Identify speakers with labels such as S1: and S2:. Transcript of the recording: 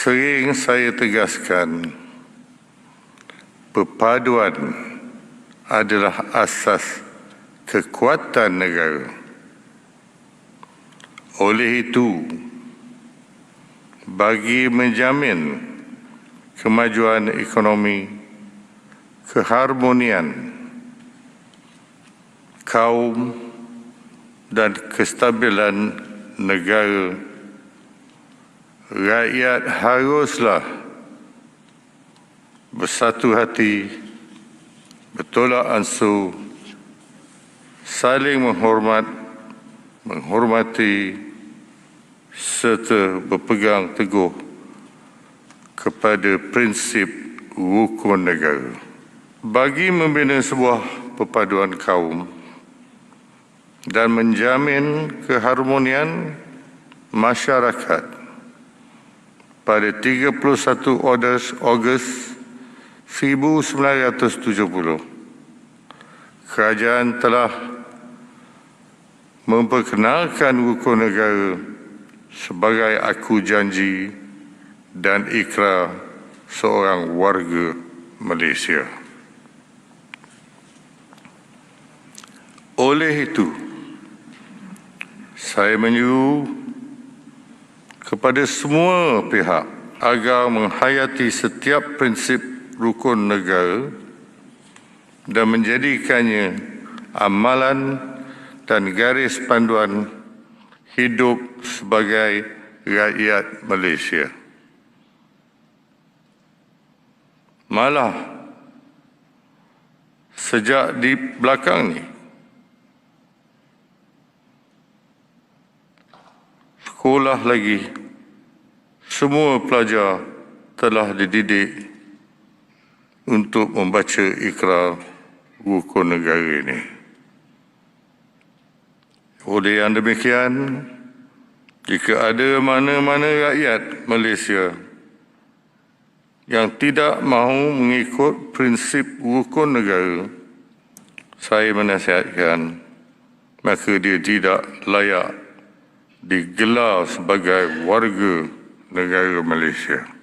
S1: Sering saya tegaskan, perpaduan adalah asas kekuatan negara. Oleh itu, bagi menjamin kemajuan ekonomi, keharmonian kaum dan kestabilan negara, rakyat haruslah bersatu hati, bertolak ansur, saling menghormati serta berpegang teguh kepada prinsip rukun negara. Bagi membina sebuah perpaduan kaum dan menjamin keharmonian masyarakat, pada 31 Ogos 1970, kerajaan telah memperkenalkan rukun negara sebagai aku janji dan ikrar seorang warga Malaysia. Oleh itu, saya menyuruh kepada semua pihak agar menghayati setiap prinsip rukun negara dan menjadikannya amalan dan garis panduan hidup sebagai rakyat Malaysia. Malah, sejak di belakang ni, sekolah lagi, semua pelajar telah dididik untuk membaca ikrar rukun negara ini. Oleh yang demikian, jika ada mana-mana rakyat Malaysia yang tidak mahu mengikut prinsip rukun negara, saya menasihatkan maka dia tidak layak digelar sebagai warga negara Malaysia.